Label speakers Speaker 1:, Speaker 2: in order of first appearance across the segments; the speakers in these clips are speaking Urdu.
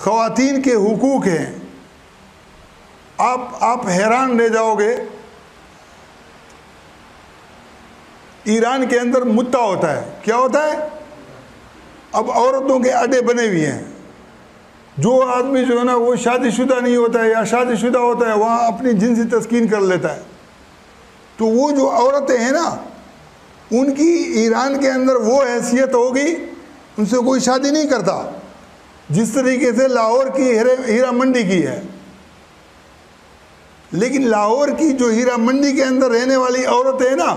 Speaker 1: خواتین کے حقوق ہیں، آپ حیران رہ جاؤ گے. ایران کے اندر متع ہوتا ہے. کیا ہوتا ہے؟ اب عورتوں کے اڈے بنے ہوئے ہیں. جو آدمی جو ہے نا وہ شادی شدہ نہیں ہوتا ہے یا شادی شدہ ہوتا ہے وہاں اپنی جنسی تسکین کر لیتا ہے. تو وہ جو عورتیں ہیں نا ان کی ایران کے اندر وہ حیثیت ہوگی، ان سے کوئی شادی نہیں کرتا جس طریقے سے لاہور کی ہیرا منڈی کی ہے. لیکن لاہور کی جو ہیرا منڈی کے اندر رہنے والی عورتیں ہیں نا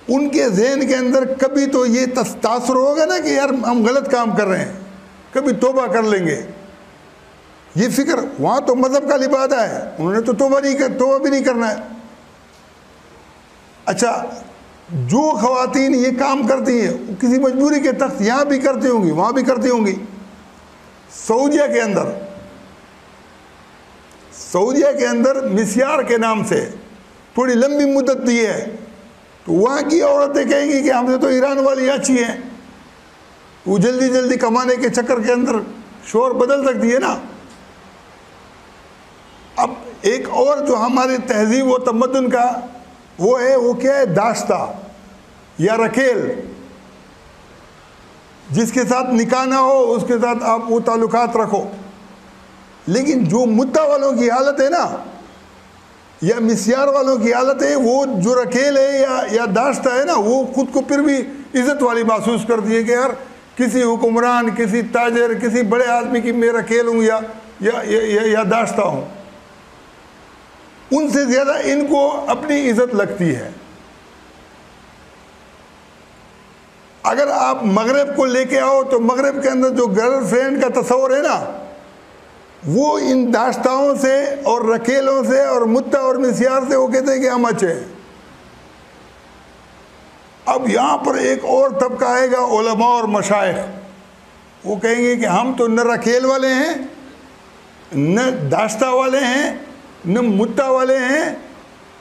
Speaker 1: ان کے ذہن کے اندر کبھی تو یہ تاثر ہوگا نا کہ یار ہم غلط کام کر رہے ہیں، کبھی توبہ کر لیں گے. یہ فکر وہاں تو مذہب کا لبادہ ہے، انہوں نے تو توبہ بھی نہیں کرنا ہے. اچھا، جو خواتین یہ کام کرتی ہیں کسی مجبوری کے تحت یہاں بھی کرتی ہوں گی وہاں بھی کرتی ہوں گی. سعودیہ کے اندر مسیار کے نام سے تھوڑی لمبی مدت دی ہے تو وہاں کی عورتیں کہیں گی کہ ہم سے تو ایران والی اچھی ہیں. وہ جلدی جلدی کمانے کے چکر کے اندر شور بدل سکتی ہے نا. اب ایک اور جو ہماری تہذیب و تمدن کا وہ ہے، وہ کیا ہے؟ داشتہ یا رکیل. جس کے ساتھ نکاح نہ ہو اس کے ساتھ آپ وہ تعلقات رکھو. لیکن جو متع والوں کی حالت ہے نا یا مسیار والوں کی حالت ہے، وہ جو رکیل ہے یا داشتہ ہے نا وہ خود کو پھر بھی عزت والی محسوس کرتی ہے کہ یار کسی حکمران، کسی تاجر، کسی بڑے آدمی کی میں رکیل ہوں یا داشتہ ہوں. ان سے زیادہ ان کو اپنی عزت لگتی ہے. اگر آپ مغرب کو لے کے آؤ تو مغرب کے اندر جو گرل فرینڈ کا تصور ہے نا وہ ان داشتاؤں سے اور رکیلوں سے اور متع اور مسیار سے وہ کہتے ہیں کہ ہم اچھے ہیں. اب یہاں پر ایک اور طبقہ آئے گا، علماء اور مشائخ. وہ کہیں گے کہ ہم تو نہ رکیل والے ہیں، نہ داشتہ والے ہیں، نہ متع والے ہیں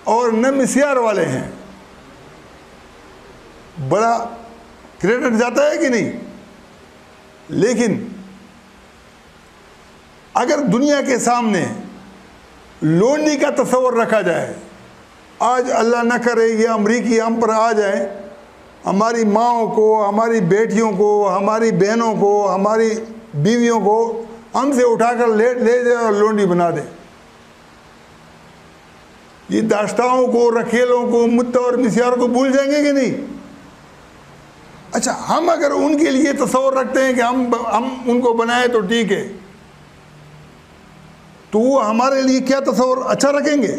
Speaker 1: اور نہ مسیار والے ہیں. بڑا کریڈٹ جاتا ہے کہ نہیں؟ لیکن اگر دنیا کے سامنے لونڈی کا تصور رکھا جائے، آج اللہ نہ کرے یہ امریکی ہم پر آ جائیں، ہماری ماؤں کو، ہماری بیٹیوں کو، ہماری بہنوں کو، ہماری بیویوں کو ہم سے اٹھا کر لے جائے اور لونڈی بنا دیں. یہ داشتاؤں کو، رکیلوں کو، متع اور مسیار کو بھول جائیں گے کہ نہیں؟ اچھا، ہم اگر ان کے لیے تصور رکھتے ہیں کہ ہم ان کو بنائیں تو ٹھیک ہے، تو وہ ہمارے لیے کیا تصور اچھا رکھیں گے؟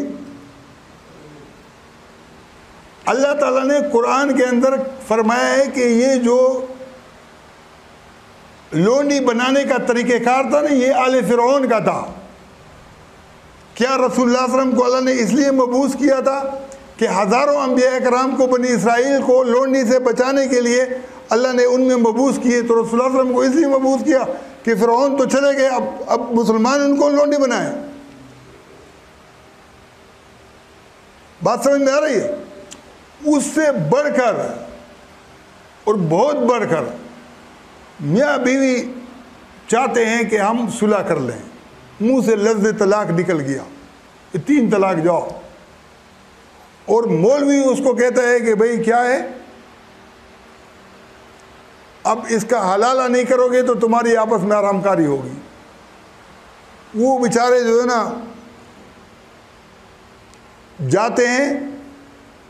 Speaker 1: اللہ تعالیٰ نے قرآن کے اندر فرمایا ہے کہ یہ جو لونڈی بنانے کا طریقہ کار تھا نا یہ آل فرعون کا تھا. کیا رسول اللہ صلی اللہ علیہ وسلم کو اللہ نے اس لیے مبعوث کیا تھا کہ ہزاروں انبیاء کرام کو بنی اسرائیل کو لونڈی سے بچانے کے لیے اللہ نے ان میں مبعوث کیے. تو رسول اللہ صلی اللہ علیہ وسلم کو اس لیے مبعوث کیا کہ فرعون تو چلے گئے، اب مسلمان ان کو لونڈی بنائیں. بات سمجھ میں آ رہی ہے؟ اس سے بڑھ کر اور بہت بڑھ کر میاں بیوی چاہتے ہیں کہ ہم صلح کر لیں. منہ سے لفظ طلاق نکل گیا، 3 طلاق جاؤ، اور مولوی اس کو کہتا ہے کہ بھئی کیا ہے، اب اس کا حلالہ نہیں کرو گے تو تمہاری آپس میں آرام کاری ہوگی. وہ بیچارے جو ہے نا جاتے ہیں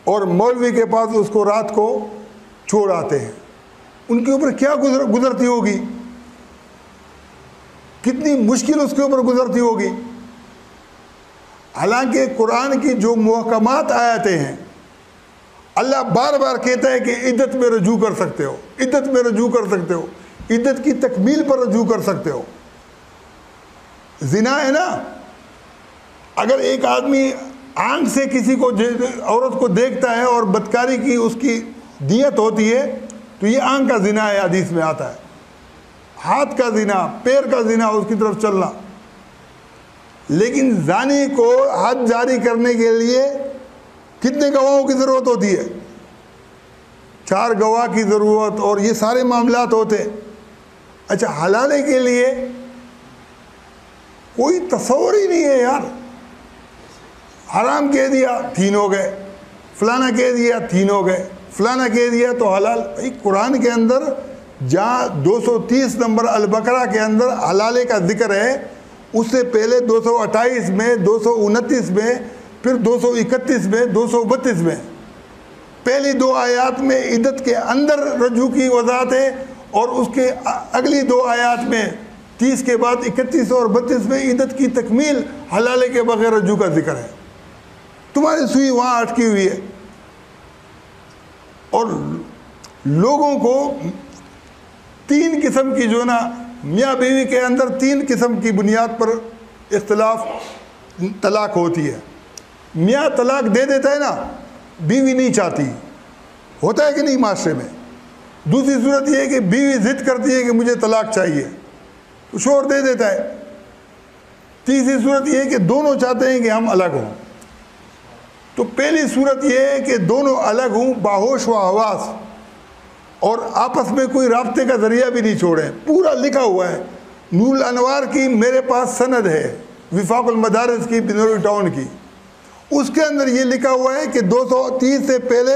Speaker 1: اور مولوی کے پاس اس کو رات کو چھوڑ آتے ہیں. ان کے اوپر کیا گزرتی ہوگی، کتنی مشکل اس کے اوپر گزرتی ہوگی. حالانکہ قرآن کی جو محکمات آیتیں ہیں اللہ بار بار کہتا ہے کہ عدت میں رجوع کر سکتے ہو، عدت میں رجوع کر سکتے ہو، عدت کی تکمیل پر رجوع کر سکتے ہو. زنا ہے نا، اگر ایک آدمی آنکھ سے کسی کو عورت کو دیکھتا ہے اور بدکاری کی اس کی دیت ہوتی ہے تو یہ آنکھ کا زنا ہے، حدیث میں آتا ہے. ہاتھ کا زنا، پیر کا زنا، اس کی طرف چلنا. لیکن زانی کو حد جاری کرنے کے لیے کتنے گواہوں کی ضرورت ہوتی ہے؟ 4 گواہ کی ضرورت، اور یہ سارے معاملات ہوتے. اچھا، حلالے کے لیے کوئی تصور ہی نہیں ہے یار. حرام کہہ دیا 3 ہو گئے, فلانا کہہ دیا 3 ہو گئے, فلانا کہہ دیا تو حلال. بھائی قرآن کے اندر جہاں 230 نمبر البقرہ کے اندر حلالے کا ذکر ہے, اس سے پہلے 228 میں, 229 میں, پھر 231 میں, 232 میں, پہلی 2 آیات میں عدت کے اندر رجوع کی وضاحت ہے, اور اس کے اگلی 2 آیات میں 30 کے بعد 31 اور 32 میں عدت کی تکمیل حلالے کے بغیر رجوع کا ذکر ہے. تمہاری سوئی وہاں اٹکی ہوئی ہے. اور لوگوں کو 3 قسم کی جو نا میاں بیوی کے اندر 3 قسم کی بنیاد پر اختلاف طلاق ہوتی ہے. میاں طلاق دے دیتا ہے نا, بیوی نہیں چاہتی, ہوتا ہے کہ نہیں معاشرے میں. دوسری صورت یہ ہے کہ بیوی ضد کرتی ہے کہ مجھے طلاق چاہیے, تو شوہر دے دیتا ہے. تیسری صورت یہ ہے کہ دونوں چاہتے ہیں کہ ہم الگ ہوں. تو پہلی صورت یہ ہے کہ دونوں الگ ہوں باہوش و حواس, اور آپس میں کوئی رابطے کا ذریعہ بھی نہیں چھوڑیں. پورا لکھا ہوا ہے. نور الانوار کی میرے پاس سند ہے, وفاق المدارس کی, بنوری ٹاؤن کی, اس کے اندر یہ لکھا ہوا ہے کہ 230 سے پہلے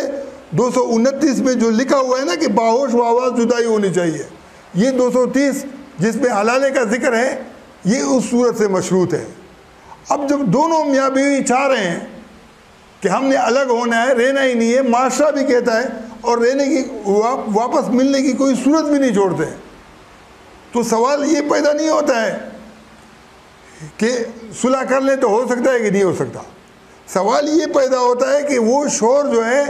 Speaker 1: 229 میں جو لکھا ہوا ہے نا کہ باہوش و حواس جدائی ہونی چاہیے, یہ 230 جس میں حلالے کا ذکر ہے یہ اس صورت سے مشروط ہے. اب جب دونوں میاں بیوی چاہ رہے ہیں کہ ہم نے الگ ہونا ہے, رہنا ہی نہیں ہے, معاشرہ بھی کہتا ہے, اور رہنے کی واپس ملنے کی کوئی صورت بھی نہیں چھوڑتے, تو سوال یہ پیدا نہیں ہوتا ہے کہ صلح کر لیں تو ہو سکتا ہے کہ نہیں ہو سکتا. سوال یہ پیدا ہوتا ہے کہ وہ شوہر جو ہے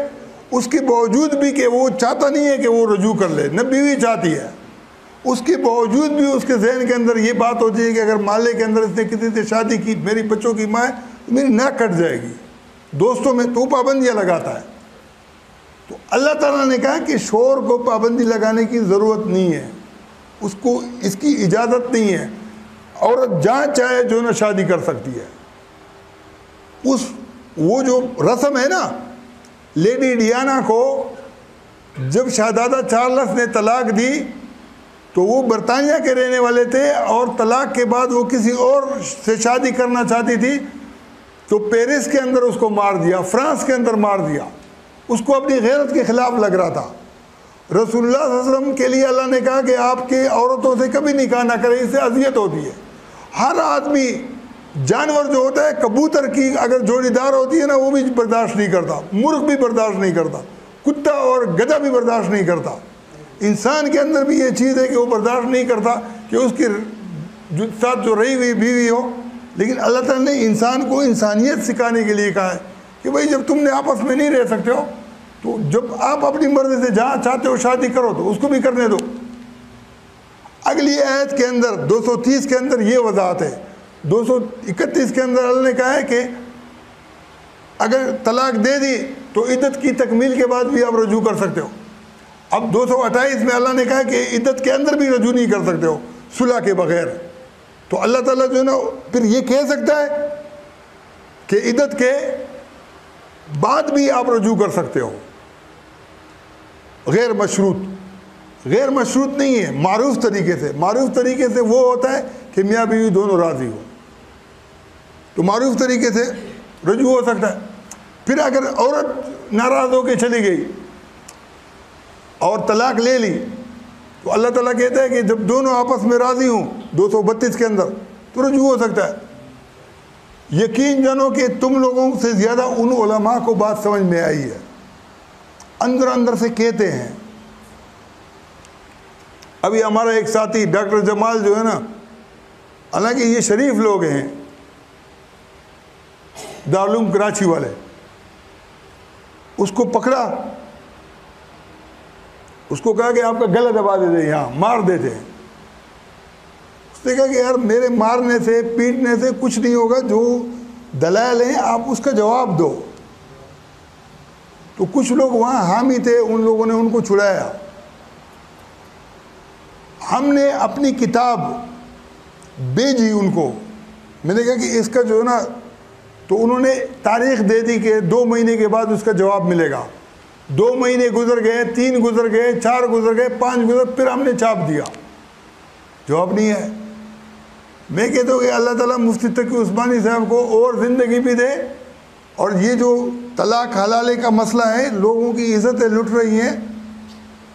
Speaker 1: اس کے باوجود بھی کہ وہ چاہتا نہیں ہے کہ وہ رجوع کر لے, نہ بیوی چاہتی ہے, اس کے باوجود بھی اس کے ذہن کے اندر یہ بات ہوتی ہے کہ اگر محلے کے اندر اس نے کسی سے شادی کی, میری بچوں کی ماں ہے, تو میری ناک کٹ جائے گی. دوستوں میں تو پابندیاں لگاتا ہے. تو اللہ تعالیٰ نے کہا کہ شوہر کو پابندی لگانے کی ضرورت نہیں ہے, اس کو اس کی اجازت نہیں ہے. عورت جہاں چاہے جو نہ شادی کر سکتی ہے. وہ جو رسم ہے نا, لیڈی ڈیانا کو جب شہزادہ چارلس نے طلاق دی تو وہ برطانیہ کے رہنے والے تھے, اور طلاق کے بعد وہ کسی اور سے شادی کرنا چاہتی تھی, تو پیرس کے اندر اس کو مار دیا, فرانس کے اندر مار دیا. اس کو اپنی غیرت کے خلاف لگ رہا تھا. رسول اللہ صلی اللہ علیہ وسلم کے لیے اللہ نے کہا کہ آپ کے عورتوں سے کبھی نکاح نہ کریں, اس سے اذیت ہوتی ہے. ہر آدمی, جانور جو ہوتا ہے, کبوتر کی اگر جوڑی دار ہوتی ہے نا, وہ بھی برداشت نہیں کرتا, مرغ بھی برداشت نہیں کرتا, کتا اور گدھا بھی برداشت نہیں کرتا. انسان کے اندر بھی یہ چیز ہے کہ وہ برداشت نہیں کرتا کہ اس کے ساتھ جو رہی ہوئی بیوی ہو. لیکن اللہ تعالیٰ نے انسان کو انسانیت سکھانے کے لیے کہا ہے کہ بھئی جب تم نے آپس میں نہیں رہ سکتے ہو, تو جب آپ اپنی مرضی سے جہاں چاہتے ہو شادی کرو تو اس کو بھی کرنے دو. اگلی آیت کے اندر 230 کے اندر یہ وضاحت ہے. 231 کے اندر اللہ نے کہا ہے کہ اگر طلاق دے دی تو عدت کی تکمیل کے بعد بھی آپ رجوع کر سکتے ہو. اب 228 میں اللہ نے کہا کہ عدت کے اندر بھی رجوع نہیں کر سکتے ہو صلح کے بغیر. تو اللہ تعالیٰ جو ہے نا پھر یہ کہہ سکتا ہے کہ عدت کے بعد بھی آپ رجوع کر سکتے ہو. غیر مشروط, غیر مشروط نہیں ہے, معروف طریقے سے. معروف طریقے سے وہ ہوتا ہے کہ میاں بیوی دونوں راضی ہو, تو معروف طریقے سے رجوع ہو سکتا ہے. پھر اگر عورت ناراض ہو کے چلی گئی اور طلاق لے لی, تو اللہ تعالیٰ کہتا ہے کہ جب دونوں آپس میں راضی ہوں 232 کے اندر, تو رجوع ہو سکتا ہے. یقین جانو کہ تم لوگوں سے زیادہ ان علماء کو بات سمجھ میں آئی ہے. اندر اندر سے کہتے ہیں. ابھی ہمارا ایک ساتھی ڈاکٹر جمال جو ہے نا, حالانکہ یہ شریف لوگ ہیں, دارالعلوم کراچی والے, اس کو پکڑا, اس کو کہا کہ آپ کا گلا دبا دیتے, یہاں مار دیتے ہیں. اس نے کہا کہ یار میرے مارنے سے پیٹنے سے کچھ نہیں ہوگا, جو دلائل ہیں آپ اس کا جواب دو. تو کچھ لوگ وہاں حامی تھے, ان لوگوں نے ان کو چھڑایا. ہم نے اپنی کتاب بھیجی ان کو, میں نے کہا کہ اس کا جو ہے نا, تو انہوں نے تاریخ دے دی کہ 2 مہینے کے بعد اس کا جواب ملے گا. 2 مہینے گزر گئے, 3 گزر گئے, 4 گزر گئے, 5 گزر, پھر ہم نے چھاپ دیا, جواب نہیں ہے. میں کہتا ہوں کہ اللہ تعالیٰ مفتی تقی عثمانی صاحب کو اور زندگی بھی دے، اور یہ جو طلاق حلالے کا مسئلہ ہے، لوگوں کی عزتیں لٹ رہی ہیں،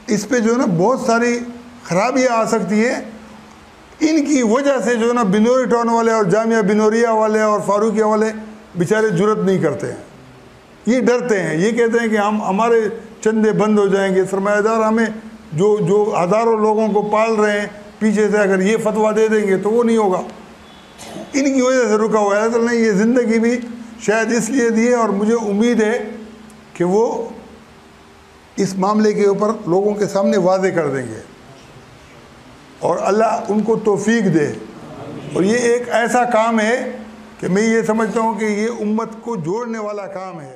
Speaker 1: اس پہ جو ہے نا بہت ساری خرابیاں آ سکتی ہیں۔ ان کی وجہ سے جو ہے نا بنوری ٹاؤن والے اور جامعہ بنوریہ والے اور فاروقیہ والے بیچارے جرت نہیں کرتے ہیں، یہ ڈرتے ہیں، یہ کہتے ہیں کہ ہمارے چندے بند ہو جائیں گے، سرمایہ دار ہمیں جو ہزاروں لوگوں کو پال رہے ہیں پیچھے سے اگر یہ فتویٰ دے دیں گے تو وہ نہیں ہوگا۔ ان کی وجہ سے رکا ہوا ہے۔ اللہ تعالیٰ نے یہ زندگی بھی شاید اس لیے دی ہے، اور مجھے امید ہے کہ وہ اس معاملے کے اوپر لوگوں کے سامنے واضح کر دیں گے، اور اللہ ان کو توفیق دے۔ اور یہ ایک ایسا کام ہے کہ میں یہ سمجھتا ہوں کہ یہ امت کو جوڑنے والا کام ہے۔